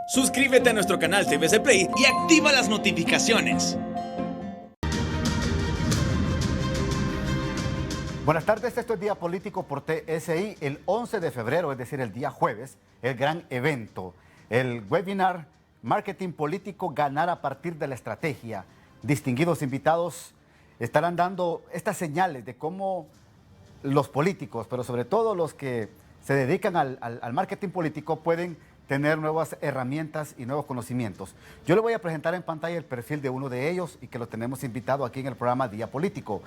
Suscríbete a nuestro canal TVC Play y activa las notificaciones. Buenas tardes, esto es Día Político por TSI. El 11 de febrero, es decir, el día jueves, el gran evento, el webinar Marketing Político, ganar a partir de la estrategia. Distinguidos invitados estarán dando estas señales de cómo los políticos, pero sobre todo los que se dedican al marketing político, pueden tener nuevas herramientas y nuevos conocimientos. Yo le voy a presentar en pantalla el perfil de uno de ellos y que lo tenemos invitado aquí en el programa Día Político.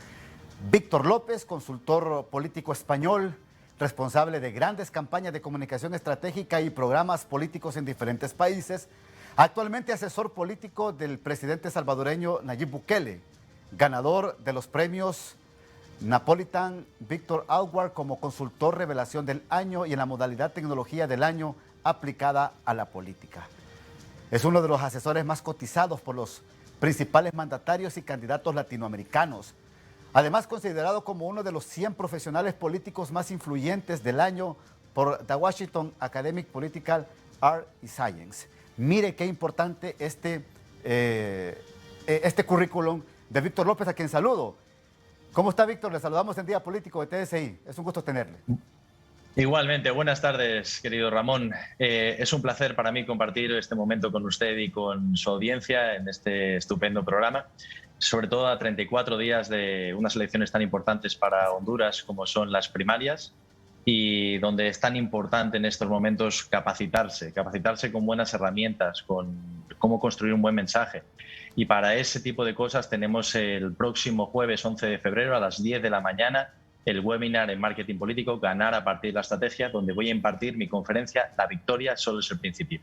Víctor López, consultor político español, responsable de grandes campañas de comunicación estratégica y programas políticos en diferentes países. Actualmente asesor político del presidente salvadoreño Nayib Bukele, ganador de los premios Napolitan Victor Award como consultor revelación del año y en la modalidad tecnología del año aplicada a la política. Es uno de los asesores más cotizados por los principales mandatarios y candidatos latinoamericanos. Además, considerado como uno de los 100 profesionales políticos más influyentes del año por The Washington Academic Political Art and Science. Mire qué importante este currículum de Víctor López, a quien saludo. ¿Cómo está, Víctor? Le saludamos en Día Político de TSI. Es un gusto tenerle. Igualmente, buenas tardes, querido Ramón. Es un placer para mí compartir este momento con usted y con su audiencia en este estupendo programa, sobre todo a 34 días de unas elecciones tan importantes para Honduras como son las primarias, y donde es tan importante en estos momentos capacitarse con buenas herramientas, con cómo construir un buen mensaje. Y para ese tipo de cosas tenemos el próximo jueves 11 de febrero a las 10 de la mañana el webinar en marketing político, ganar a partir de la estrategia, donde voy a impartir mi conferencia La victoria solo es el principio.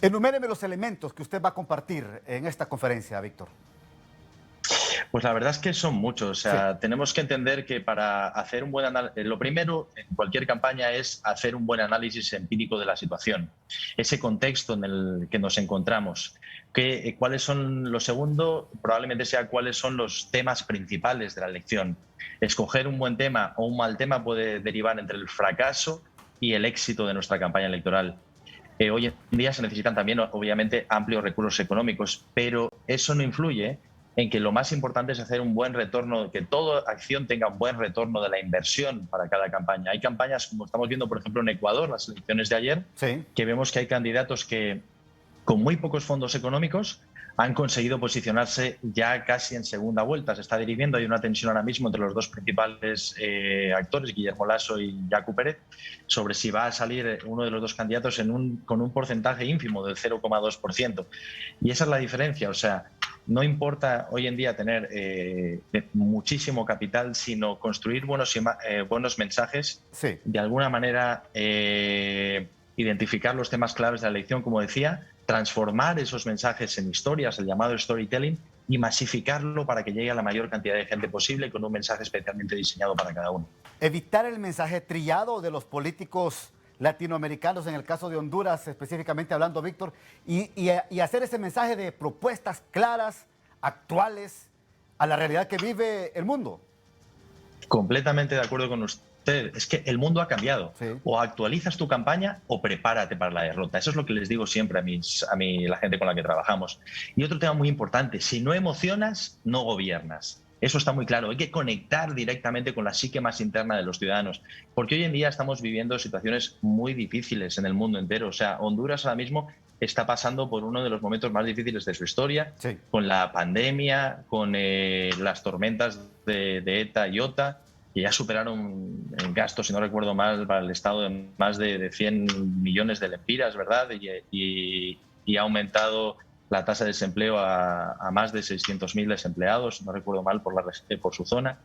Enuméreme los elementos que usted va a compartir en esta conferencia, Víctor. Pues la verdad es que son muchos. O sea, sí. Tenemos que entender que para hacer un buen análisis, lo primero en cualquier campaña es hacer un buen análisis empírico de la situación, ese contexto en el que nos encontramos. ¿Cuáles son? Lo segundo probablemente sea cuáles son los temas principales de la elección. Escoger un buen tema o un mal tema puede derivar entre el fracaso y el éxito de nuestra campaña electoral. Hoy en día se necesitan también, obviamente, amplios recursos económicos, pero eso no influye en que lo más importante es hacer un buen retorno, que toda acción tenga un buen retorno de la inversión para cada campaña. Hay campañas, como estamos viendo, por ejemplo, en Ecuador, las elecciones de ayer, sí, que vemos que hay candidatos que, con muy pocos fondos económicos, han conseguido posicionarse ya casi en segunda vuelta. Se está dirimiendo, hay una tensión ahora mismo entre los dos principales actores, Guillermo Lasso y Yacu Pérez, sobre si va a salir uno de los dos candidatos con un porcentaje ínfimo del 0,2%. Y esa es la diferencia. O sea, no importa hoy en día tener muchísimo capital, sino construir buenos mensajes, sí. de alguna manera identificar los temas claves de la elección, como decía, transformar esos mensajes en historias, el llamado storytelling, y masificarlo para que llegue a la mayor cantidad de gente posible con un mensaje especialmente diseñado para cada uno. Evitar el mensaje trillado de los políticos latinoamericanos, en el caso de Honduras específicamente hablando, Víctor, y hacer ese mensaje de propuestas claras, actuales, a la realidad que vive el mundo. Completamente de acuerdo con usted. Es que el mundo ha cambiado. Sí. O actualizas tu campaña o prepárate para la derrota. Eso es lo que les digo siempre a la gente con la que trabajamos. Y otro tema muy importante, si no emocionas, no gobiernas. Eso está muy claro. Hay que conectar directamente con la psique más interna de los ciudadanos, porque hoy en día estamos viviendo situaciones muy difíciles en el mundo entero. O sea, Honduras ahora mismo está pasando por uno de los momentos más difíciles de su historia, sí, con la pandemia, con las tormentas de ETA y OTA, que ya superaron en gastos, si no recuerdo mal, para el Estado de más de 100 millones de lempiras, ¿verdad? Y ha aumentado la tasa de desempleo a más de 600.000 desempleados, no recuerdo mal, por su zona.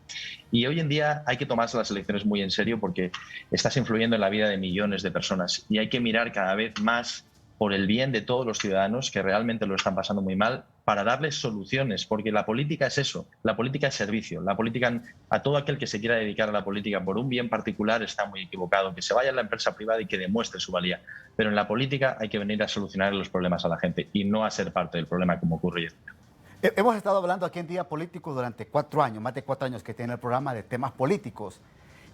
Y hoy en día hay que tomarse las elecciones muy en serio porque estás influyendo en la vida de millones de personas y hay que mirar cada vez más por el bien de todos los ciudadanos que realmente lo están pasando muy mal, para darles soluciones, porque la política es eso, la política es servicio, la política, a todo aquel que se quiera dedicar a la política por un bien particular está muy equivocado, que se vaya a la empresa privada y que demuestre su valía, pero en la política hay que venir a solucionar los problemas a la gente y no a ser parte del problema como ocurre hoy en día. Hemos estado hablando aquí en Día Político durante 4 años, más de 4 años que tiene el programa, de temas políticos,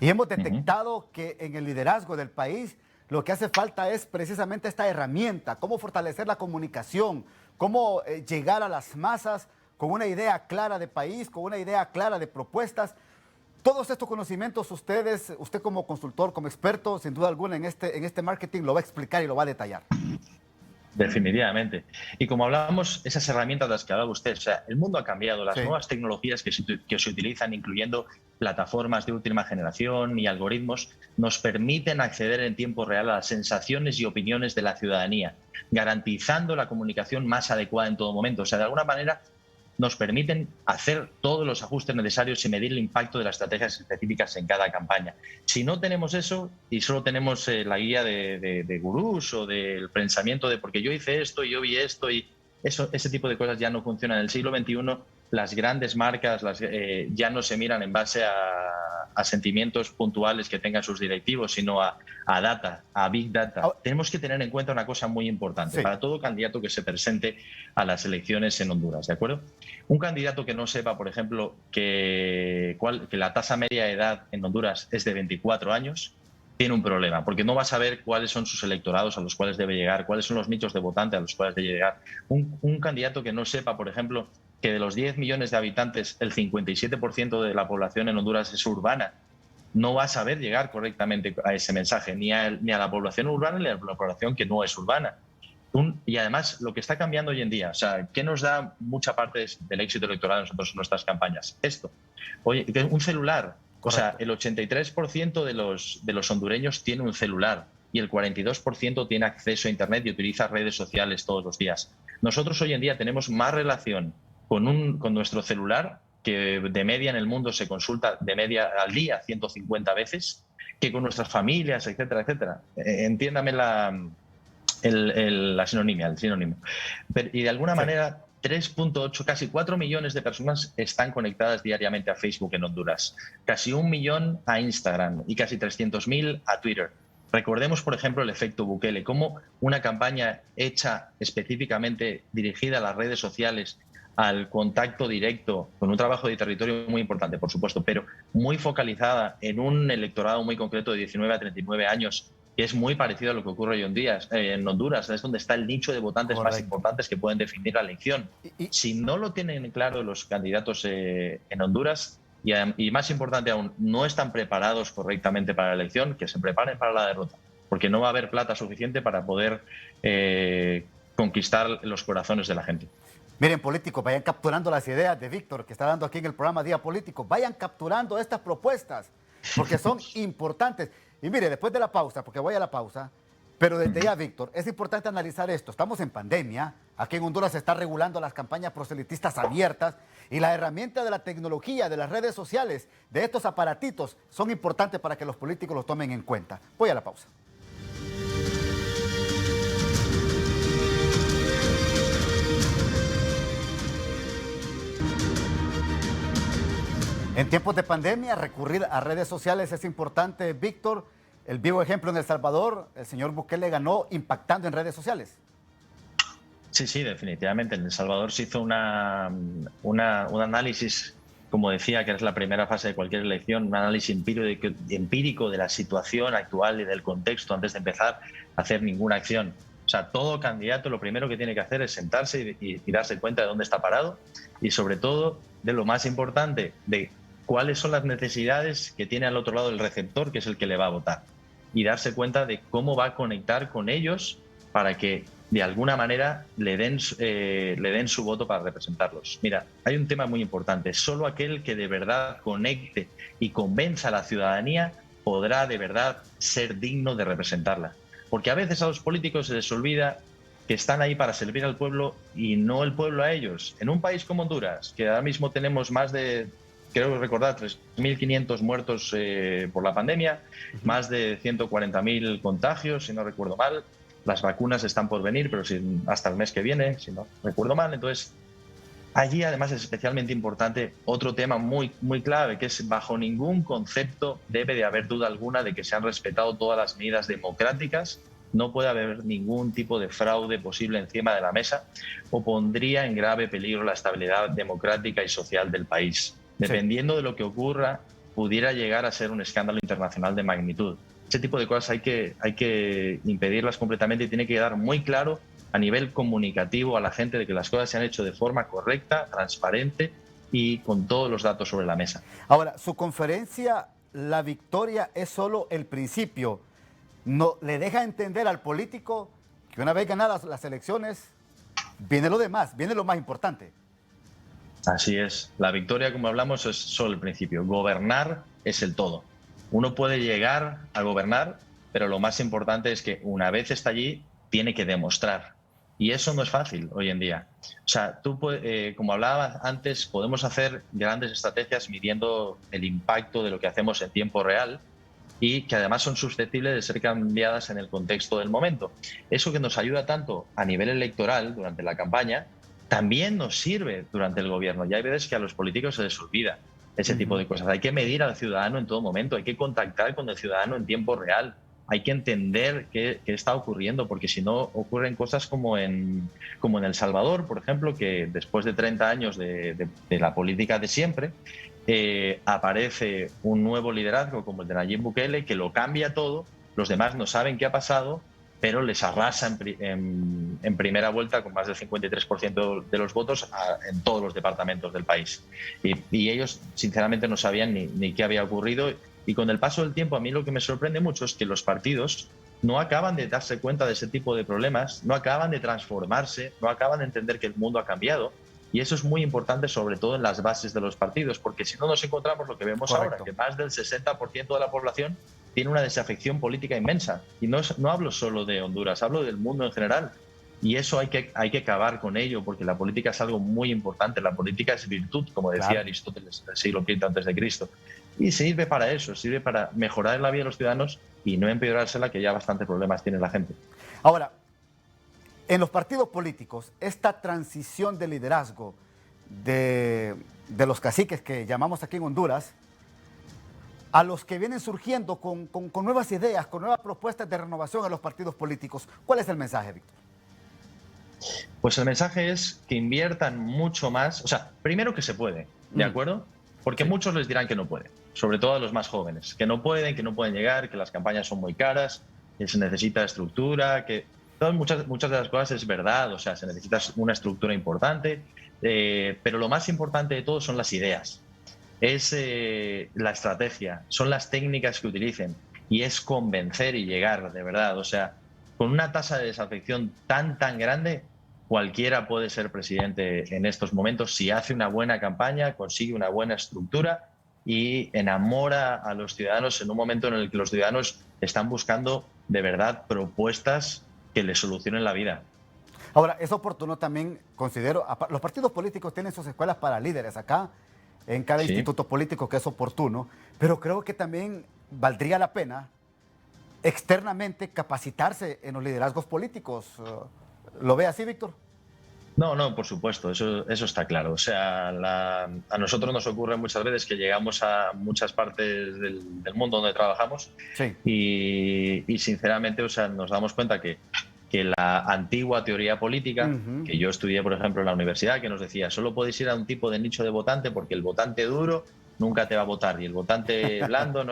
y hemos detectado que en el liderazgo del país lo que hace falta es precisamente esta herramienta, cómo fortalecer la comunicación, cómo llegar a las masas con una idea clara de país, con una idea clara de propuestas. Todos estos conocimientos usted como consultor, como experto, sin duda alguna en este marketing, lo va a explicar y lo va a detallar. Definitivamente. Y como hablábamos, esas herramientas de las que hablaba usted, o sea, el mundo ha cambiado, las nuevas tecnologías que se utilizan, incluyendo plataformas de última generación y algoritmos, nos permiten acceder en tiempo real a las sensaciones y opiniones de la ciudadanía, garantizando la comunicación más adecuada en todo momento. O sea, de alguna manera nos permiten hacer todos los ajustes necesarios y medir el impacto de las estrategias específicas en cada campaña. Si no tenemos eso y solo tenemos la guía de gurús o del pensamiento de porque yo hice esto y yo vi esto y ese tipo de cosas ya no funcionan. En el siglo XXI las grandes marcas ya no se miran en base a sentimientos puntuales que tengan sus directivos, sino a data, a big data. Tenemos que tener en cuenta una cosa muy importante para todo candidato que se presente a las elecciones en Honduras, ¿de acuerdo? Un candidato que no sepa, por ejemplo, que la tasa media de edad en Honduras es de 24 años, tiene un problema, porque no va a saber cuáles son sus electorados a los cuales debe llegar, cuáles son los nichos de votantes a los cuales debe llegar. Un candidato que no sepa, por ejemplo, que de los 10 millones de habitantes, el 57% de la población en Honduras es urbana, no va a saber llegar correctamente a ese mensaje, ni a la población urbana ni a la población que no es urbana. Y además, lo que está cambiando hoy en día, o sea, ¿qué nos da mucha parte del éxito electoral nosotros en nuestras campañas? Esto. Oye, un celular. Correcto. O sea, el 83% de los hondureños tiene un celular y el 42% tiene acceso a Internet y utiliza redes sociales todos los días. Nosotros hoy en día tenemos más relación con nuestro celular, que de media en el mundo se consulta de media al día 150 veces, que con nuestras familias, etcétera, etcétera. Entiéndame el sinónimo. Y de alguna manera 3.8, casi 4 millones de personas están conectadas diariamente a Facebook en Honduras, casi 1 millón a Instagram y casi 300.000 a Twitter. Recordemos, por ejemplo, el efecto Bukele, cómo una campaña hecha específicamente dirigida a las redes sociales, al contacto directo, con un trabajo de territorio muy importante, por supuesto, pero muy focalizada en un electorado muy concreto de 19 a 39 años, que es muy parecido a lo que ocurre hoy en día en Honduras, es donde está el nicho de votantes más importantes que pueden definir la elección. Si no lo tienen claro los candidatos en Honduras, y más importante aún, no están preparados correctamente para la elección, que se preparen para la derrota, porque no va a haber plata suficiente para poder conquistar los corazones de la gente. Miren, políticos, vayan capturando las ideas de Víctor, que está dando aquí en el programa Día Político. Vayan capturando estas propuestas, porque son importantes. Y mire, después de la pausa, porque voy a la pausa, pero desde ya, Víctor, es importante analizar esto. Estamos en pandemia, aquí en Honduras se están regulando las campañas proselitistas abiertas y la herramienta de la tecnología, de las redes sociales, de estos aparatitos, son importantes para que los políticos los tomen en cuenta. Voy a la pausa. En tiempos de pandemia, recurrir a redes sociales es importante, Víctor. El vivo ejemplo en El Salvador, el señor Bukele ganó impactando en redes sociales. Sí, definitivamente. En El Salvador se hizo un análisis, como decía, que es la primera fase de cualquier elección, un análisis empírico de la situación actual y del contexto antes de empezar a hacer ninguna acción. O sea, todo candidato lo primero que tiene que hacer es sentarse y darse cuenta de dónde está parado y, sobre todo, de lo más importante, de cuáles son las necesidades que tiene al otro lado el receptor, que es el que le va a votar, y darse cuenta de cómo va a conectar con ellos para que de alguna manera le den su voto para representarlos. Mira, hay un tema muy importante. Solo aquel que de verdad conecte y convenza a la ciudadanía podrá de verdad ser digno de representarla. Porque a veces a los políticos se les olvida que están ahí para servir al pueblo y no el pueblo a ellos. En un país como Honduras, que ahora mismo tenemos más de, creo recordar, 3.500 muertos por la pandemia, más de 140.000 contagios, si no recuerdo mal. Las vacunas están por venir, pero hasta el mes que viene, si no recuerdo mal. Entonces, allí además es especialmente importante otro tema muy, muy clave, que es bajo ningún concepto debe de haber duda alguna de que se han respetado todas las medidas democráticas. No puede haber ningún tipo de fraude posible encima de la mesa o pondría en grave peligro la estabilidad democrática y social del país. Dependiendo de lo que ocurra, pudiera llegar a ser un escándalo internacional de magnitud. ese tipo de cosas hay que impedirlas completamente y tiene que quedar muy claro a nivel comunicativo a la gente de que las cosas se han hecho de forma correcta, transparente y con todos los datos sobre la mesa. Ahora, su conferencia, la victoria es solo el principio. No, le deja entender al político que una vez ganadas las elecciones, viene lo demás, viene lo más importante. Así es. La victoria, como hablamos, es solo el principio. Gobernar es el todo. Uno puede llegar a gobernar, pero lo más importante es que una vez está allí, tiene que demostrar. Y eso no es fácil hoy en día. O sea, como hablaba antes, podemos hacer grandes estrategias midiendo el impacto de lo que hacemos en tiempo real y que además son susceptibles de ser cambiadas en el contexto del momento. Eso que nos ayuda tanto a nivel electoral durante la campaña, también nos sirve durante el gobierno. Y hay veces que a los políticos se les olvida ese tipo de cosas. Hay que medir al ciudadano en todo momento, hay que contactar con el ciudadano en tiempo real, hay que entender qué está ocurriendo, porque si no ocurren cosas como en El Salvador, por ejemplo, que después de 30 años de la política de siempre, aparece un nuevo liderazgo como el de Nayib Bukele, que lo cambia todo, los demás no saben qué ha pasado, pero les arrasa en primera vuelta con más del 53% de los votos en todos los departamentos del país. Y ellos, sinceramente, no sabían ni qué había ocurrido. Y con el paso del tiempo, a mí lo que me sorprende mucho es que los partidos no acaban de darse cuenta de ese tipo de problemas, no acaban de transformarse, no acaban de entender que el mundo ha cambiado. Y eso es muy importante, sobre todo en las bases de los partidos, porque si no nos encontramos lo que vemos ahora, que más del 60% de la población tiene una desafección política inmensa. Y no hablo solo de Honduras, hablo del mundo en general. Y eso hay que acabar con ello, porque la política es algo muy importante. La política es virtud, como decía Aristóteles en el siglo V a.C. Y sirve para eso, sirve para mejorar la vida de los ciudadanos y no empeorársela, que ya bastantes problemas tiene la gente. Ahora, en los partidos políticos, esta transición de liderazgo de los caciques que llamamos aquí en Honduras, a los que vienen surgiendo con nuevas ideas, con nuevas propuestas de renovación a los partidos políticos, ¿cuál es el mensaje, Víctor? Pues el mensaje es que inviertan mucho más, o sea, primero que se puede, ¿de acuerdo? Porque muchos les dirán que no pueden, sobre todo a los más jóvenes, que no pueden llegar, que las campañas son muy caras, que se necesita estructura, que muchas de las cosas es verdad, o sea, se necesita una estructura importante, pero lo más importante de todo son las ideas, es la estrategia, son las técnicas que utilicen y es convencer y llegar, de verdad, o sea, con una tasa de desafección tan grande, cualquiera puede ser presidente en estos momentos si hace una buena campaña, consigue una buena estructura y enamora a los ciudadanos en un momento en el que los ciudadanos están buscando de verdad propuestas que les solucionen la vida. Ahora, es oportuno también, considero, los partidos políticos tienen sus escuelas para líderes acá, en cada instituto político, que es oportuno, pero creo que también valdría la pena externamente capacitarse en los liderazgos políticos. ¿Lo ve así, Víctor? No, por supuesto, eso está claro. O sea, a nosotros nos ocurre muchas veces que llegamos a muchas partes del mundo donde trabajamos y sinceramente, o sea, nos damos cuenta que la antigua teoría política, que yo estudié, por ejemplo, en la universidad, que nos decía, solo podéis ir a un tipo de nicho de votante porque el votante duro nunca te va a votar y el votante blando,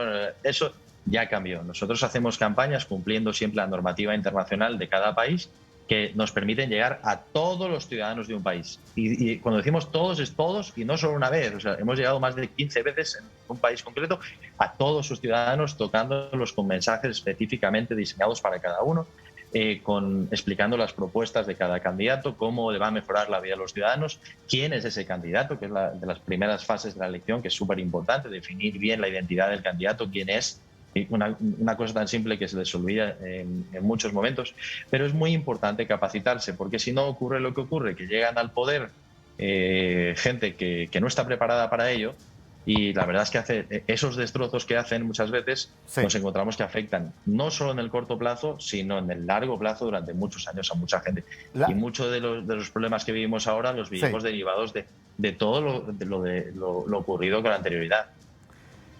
eso ya cambió. Nosotros hacemos campañas cumpliendo siempre la normativa internacional de cada país que nos permiten llegar a todos los ciudadanos de un país. Y cuando decimos todos, es todos y no solo una vez. O sea, hemos llegado más de 15 veces en un país concreto a todos sus ciudadanos, tocándolos con mensajes específicamente diseñados para cada uno, explicando las propuestas de cada candidato, cómo le va a mejorar la vida a los ciudadanos, quién es ese candidato, que es de las primeras fases de la elección, que es súper importante, definir bien la identidad del candidato, quién es. Una cosa tan simple que se les olvida en muchos momentos, pero es muy importante capacitarse, porque si no ocurre lo que ocurre, que llegan al poder gente que no está preparada para ello, y la verdad es que esos destrozos que hacen muchas veces nos encontramos que afectan no solo en el corto plazo, sino en el largo plazo durante muchos años a mucha gente. Y muchos de los problemas que vivimos ahora los vivimos derivados de todo lo ocurrido con anterioridad.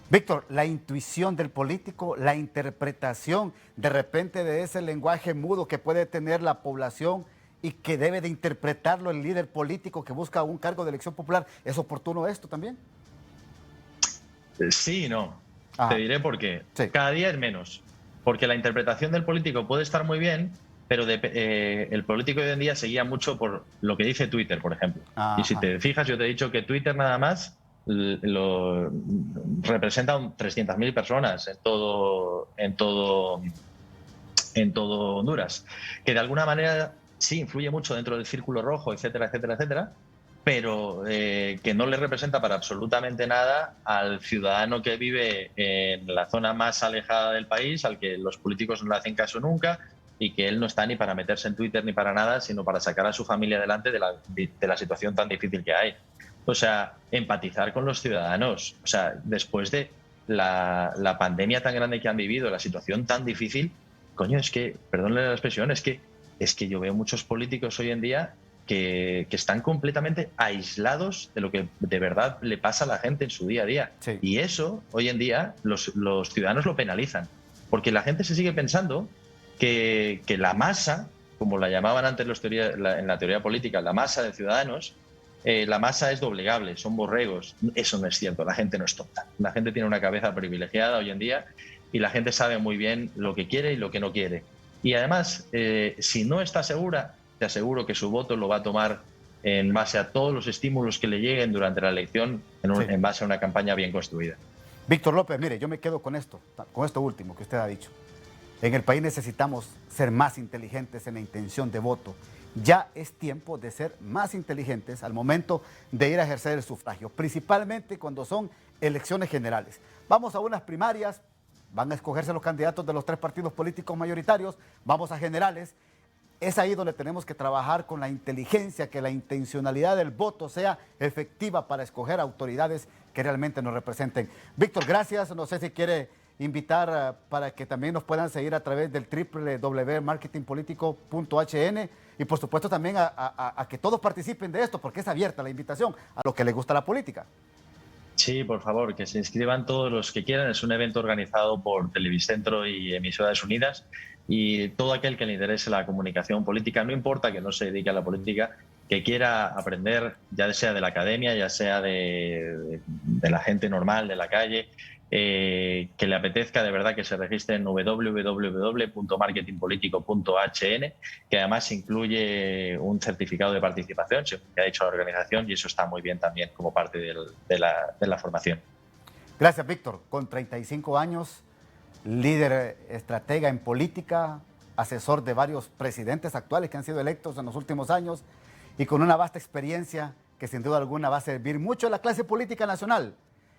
Víctor, la intuición del político, la interpretación de repente de ese lenguaje mudo que puede tener la población y que debe de interpretarlo el líder político que busca un cargo de elección popular, ¿es oportuno esto también? Sí y no. Te diré por qué. Cada día es menos. Porque la interpretación del político puede estar muy bien, pero el político de hoy en día se guía mucho por lo que dice Twitter, por ejemplo. Ajá. Y si te fijas, yo te he dicho que Twitter nada más lo representa 300.000 personas en todo Honduras, que de alguna manera sí influye mucho dentro del círculo rojo, etcétera, etcétera, etcétera, pero que no le representa para absolutamente nada al ciudadano que vive en la zona más alejada del país, al que los políticos no le hacen caso nunca y que él no está ni para meterse en Twitter ni para nada, sino para sacar a su familia adelante de la situación tan difícil que hay. O sea, empatizar con los ciudadanos. O sea, después de la pandemia tan grande que han vivido, la situación tan difícil, coño, es que, perdónenle la expresión, es que yo veo muchos políticos hoy en día que están completamente aislados de lo que de verdad le pasa a la gente en su día a día. Sí. Y eso, hoy en día, los ciudadanos lo penalizan. Porque la gente se sigue pensando que la masa, como la llamaban antes en la teoría política, la masa de ciudadanos, la masa es doblegable, son borregos. Eso no es cierto, la gente no es tonta. La gente tiene una cabeza privilegiada hoy en día y la gente sabe muy bien lo que quiere y lo que no quiere. Y además, si no está segura, te aseguro que su voto lo va a tomar en base a todos los estímulos que le lleguen durante la elección, en base a una campaña bien construida. Víctor López, mire, yo me quedo con esto último que usted ha dicho. En el país necesitamos ser más inteligentes en la intención de voto. Ya es tiempo de ser más inteligentes al momento de ir a ejercer el sufragio, principalmente cuando son elecciones generales. Vamos a unas primarias, van a escogerse los candidatos de los 3 partidos políticos mayoritarios, vamos a generales. Es ahí donde tenemos que trabajar con la inteligencia, que la intencionalidad del voto sea efectiva para escoger autoridades que realmente nos representen. Víctor, gracias. No sé si quiere invitar para que también nos puedan seguir a través del www.marketingpolitico.hn y por supuesto también a que todos participen de esto, porque es abierta la invitación a los que les gusta la política. Sí, por favor, que se inscriban todos los que quieran. Es un evento organizado por Televicentro y Emisoras Unidas, y todo aquel que le interese la comunicación política, no importa que no se dedique a la política, que quiera aprender, ya sea de la academia, ya sea de la gente normal, de la calle, que le apetezca de verdad, que se registre en www.marketingpolitico.hn, que además incluye un certificado de participación, según que ha dicho la organización, y eso está muy bien también como parte de la formación. Gracias, Víctor. Con 35 años, líder estratega en política, asesor de varios presidentes actuales que han sido electos en los últimos años y con una vasta experiencia que sin duda alguna va a servir mucho a la clase política nacional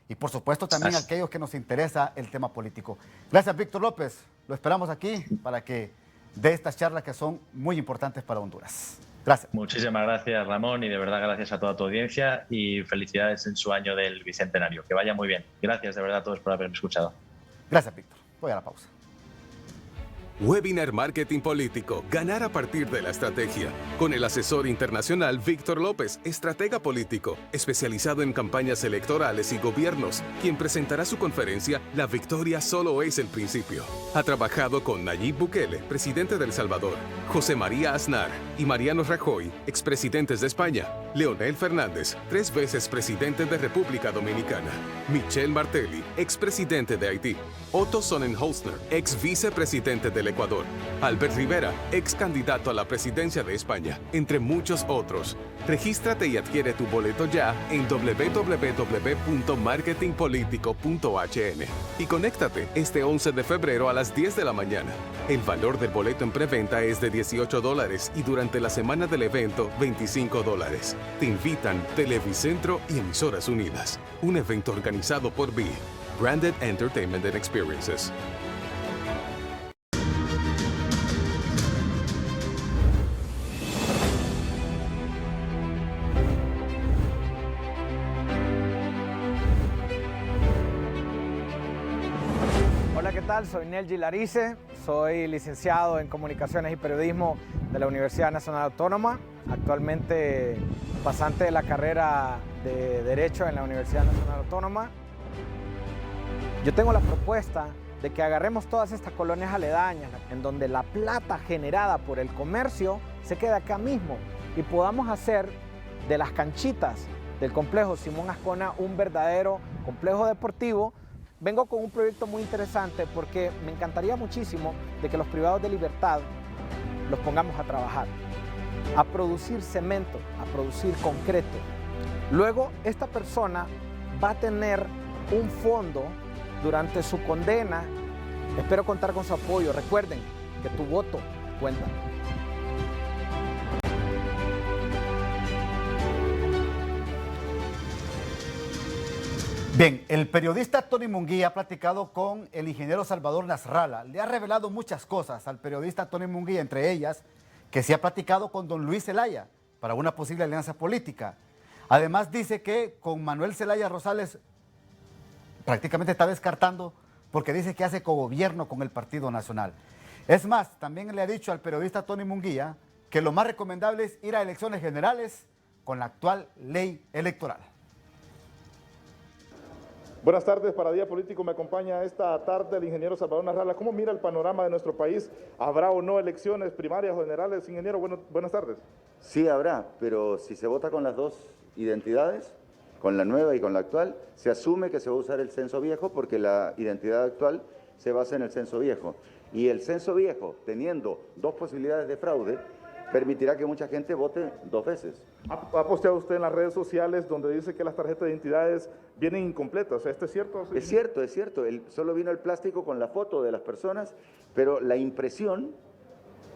y por supuesto también a aquellos que nos interesa el tema político. Gracias, Víctor López. Lo esperamos aquí para que dé estas charlas que son muy importantes para Honduras. Gracias. Muchísimas gracias, Ramón, y de verdad gracias a toda tu audiencia y felicidades en su año del Bicentenario. Que vaya muy bien. Gracias de verdad a todos por haberme escuchado. Gracias, Víctor. Voy a la pausa. Webinar Marketing Político. Ganar a partir de la estrategia. Con el asesor internacional Víctor López, estratega político, especializado en campañas electorales y gobiernos, quien presentará su conferencia La victoria solo es el principio. Ha trabajado con Nayib Bukele, presidente de El Salvador, José María Aznar y Mariano Rajoy, expresidentes de España, Leonel Fernández, 3 veces presidente de República Dominicana, Michel Martelly, expresidente de Haití, Otto Sonnenholzner, ex vicepresidente del Ecuador, Albert Rivera, ex candidato a la presidencia de España, entre muchos otros. Regístrate y adquiere tu boleto ya en www.marketingpolitico.hn y conéctate este 11 de febrero a las 10 de la mañana. El valor del boleto en preventa es de $18 y durante la semana del evento $25. Te invitan Televicentro y Emisoras Unidas. Un evento organizado por BE, Branded Entertainment and Experiences. Hola, ¿qué tal? Soy Nelji Larice, soy licenciado en Comunicaciones y Periodismo de la Universidad Nacional Autónoma, actualmente pasante de la carrera de Derecho en la Universidad Nacional Autónoma. Yo tengo la propuesta de que agarremos todas estas colonias aledañas, en donde la plata generada por el comercio se queda acá mismo, y podamos hacer de las canchitas del complejo Simón Ascona un verdadero complejo deportivo vengo con un proyecto muy interesante porque me encantaría muchísimo de que los privados de libertad los pongamos a trabajar, a producir cemento, a producir concreto. Luego, esta persona va a tener un fondo durante su condena. Espero contar con su apoyo. Recuerden que tu voto cuenta. Bien, el periodista Tony Munguía ha platicado con el ingeniero Salvador Nasralla. Le ha revelado muchas cosas al periodista Tony Munguía, entre ellas que se ha platicado con don Luis Zelaya para una posible alianza política. Además dice que con Manuel Zelaya Rosales prácticamente está descartando porque dice que hace cogobierno con el Partido Nacional. Es más, también le ha dicho al periodista Tony Munguía que lo más recomendable es ir a elecciones generales con la actual ley electoral. Buenas tardes, para Día Político me acompaña esta tarde el ingeniero Salvador Nasralla. ¿Cómo mira el panorama de nuestro país? ¿Habrá o no elecciones primarias o generales? Ingeniero, buenas tardes. Sí habrá, pero si se vota con las dos identidades, con la nueva y con la actual, se asume que se va a usar el censo viejo porque la identidad actual se basa en el censo viejo. Y el censo viejo, teniendo dos posibilidades de fraude, permitirá que mucha gente vote dos veces. ¿Ha posteado usted en las redes sociales donde dice que las tarjetas de identidades vienen incompletas? ¿Esto es cierto? Es cierto, es cierto. Solo vino el plástico con la foto de las personas, pero la impresión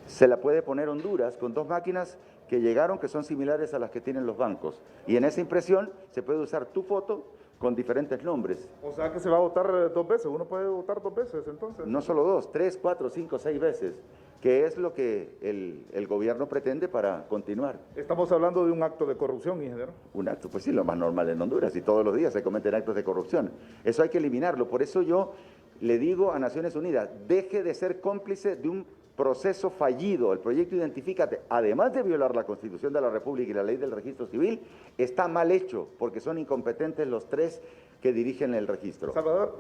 se la puede poner Honduras con dos máquinas que llegaron que son similares a las que tienen los bancos. Y en esa impresión se puede usar tu foto con diferentes nombres. O sea que se va a votar dos veces. ¿Uno puede votar dos veces entonces? No solo dos, 3, 4, 5, 6 veces. Que es lo que el gobierno pretende para continuar. Estamos hablando de un acto de corrupción, ingeniero. Un acto, pues sí, lo más normal en Honduras, y todos los días se cometen actos de corrupción. Eso hay que eliminarlo. Por eso yo le digo a Naciones Unidas, deje de ser cómplice de un proceso fallido. El proyecto Identifícate, además de violar la Constitución de la República y la ley del registro civil, está mal hecho, porque son incompetentes los tres que dirigen el registro.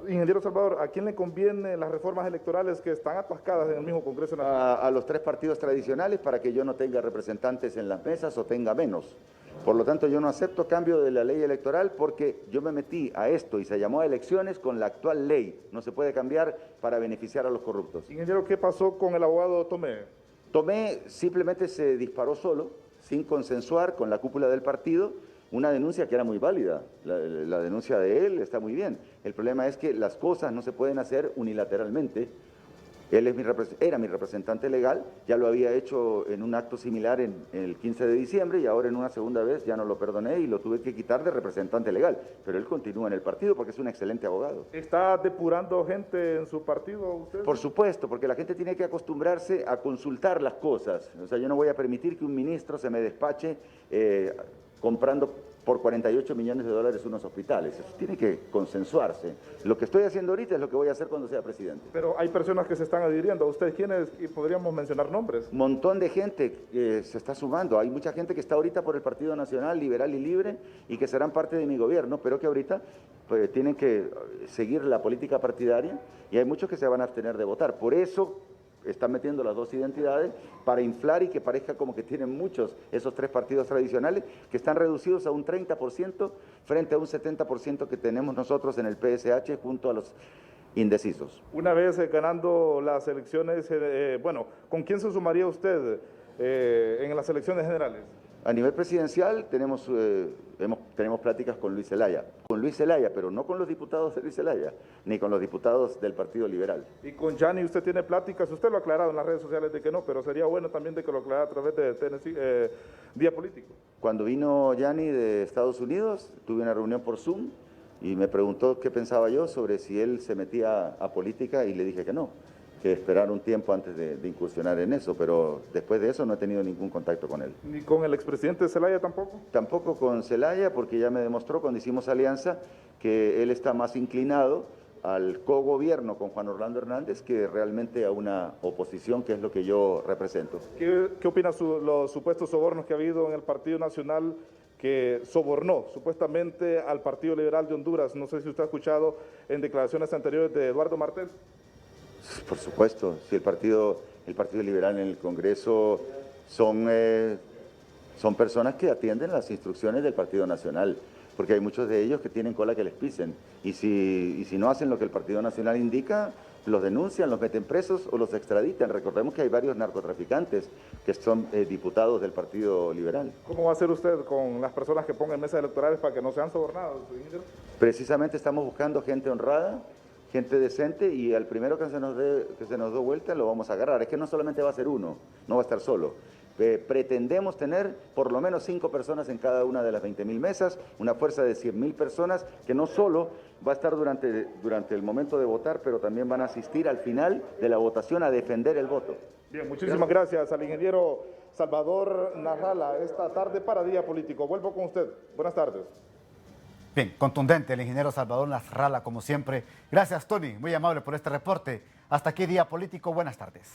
Ingeniero Salvador, ¿a quién le convienen las reformas electorales que están atascadas en el mismo Congreso Nacional? A los tres partidos tradicionales, para que yo no tenga representantes en las mesas o tenga menos. Por lo tanto, yo no acepto cambio de la ley electoral porque yo me metí a esto y se llamó a elecciones con la actual ley. No se puede cambiar para beneficiar a los corruptos. Ingeniero, ¿qué pasó con el abogado Tomé? Tomé simplemente se disparó solo, sin consensuar con la cúpula del partido, una denuncia que era muy válida. La denuncia de él está muy bien. El problema es que las cosas no se pueden hacer unilateralmente. Él era mi representante legal, ya lo había hecho en un acto similar en el 15 de diciembre y ahora en una segunda vez ya no lo perdoné y lo tuve que quitar de representante legal. Pero él continúa en el partido porque es un excelente abogado. ¿Está depurando gente en su partido usted? Por supuesto, porque la gente tiene que acostumbrarse a consultar las cosas. O sea, yo no voy a permitir que un ministro se me despache comprando por 48 millones de dólares unos hospitales. Eso tiene que consensuarse. Lo que estoy haciendo ahorita es lo que voy a hacer cuando sea presidente. Pero hay personas que se están adhiriendo. ¿A ustedes quiénes? Y podríamos mencionar nombres. Un montón de gente que se está sumando. Hay mucha gente que está ahorita por el Partido Nacional, Liberal y Libre, y que serán parte de mi gobierno, pero que ahorita pues, tienen que seguir la política partidaria, y hay muchos que se van a abstener de votar. Por eso están metiendo las dos identidades para inflar y que parezca como que tienen muchos esos tres partidos tradicionales que están reducidos a un 30% frente a un 70% que tenemos nosotros en el PSH junto a los indecisos. Una vez ganando las elecciones, ¿con quién se sumaría usted en las elecciones generales? A nivel presidencial tenemos pláticas con Luis Zelaya. Con Luis Zelaya, pero no con los diputados de Luis Zelaya, ni con los diputados del Partido Liberal. ¿Y con Yanni usted tiene pláticas? Usted lo ha aclarado en las redes sociales de que no, pero sería bueno también de que lo aclarara a través de Tennessee, Día Político. Cuando vino Yanni de Estados Unidos, tuve una reunión por Zoom y me preguntó qué pensaba yo sobre si él se metía a política y le dije que no, que esperar un tiempo antes de incursionar en eso, pero después de eso no he tenido ningún contacto con él. ¿Ni con el expresidente Zelaya tampoco? Tampoco con Zelaya, porque ya me demostró cuando hicimos alianza que él está más inclinado al cogobierno con Juan Orlando Hernández que realmente a una oposición, que es lo que yo represento. ¿Qué opina los supuestos sobornos que ha habido en el Partido Nacional que sobornó supuestamente al Partido Liberal de Honduras? No sé si usted ha escuchado en declaraciones anteriores de Eduardo Martel. Por supuesto, si el Partido Liberal en el Congreso son personas que atienden las instrucciones del Partido Nacional. porque hay muchos de ellos que tienen cola que les pisen. Y si no hacen lo que el Partido Nacional indica, los denuncian, los meten presos o los extraditan. Recordemos que hay varios narcotraficantes que son diputados del Partido Liberal. ¿Cómo va a hacer usted con las personas que pongan mesas electorales para que no sean sobornados? Precisamente estamos buscando gente honrada, gente decente, y al primero que se nos dé vuelta lo vamos a agarrar. Es que no solamente va a ser uno, no va a estar solo. Pretendemos tener por lo menos 5 personas en cada una de las 20.000 mesas, una fuerza de 100.000 personas que no solo va a estar durante el momento de votar, pero también van a asistir al final de la votación a defender el voto. Bien, muchísimas gracias al ingeniero Salvador Nasralla esta tarde para Día Político. Vuelvo con usted. Buenas tardes. Bien, contundente el ingeniero Salvador Nasralla, como siempre. Gracias, Tony, muy amable por este reporte. Hasta aquí Día Político. Buenas tardes.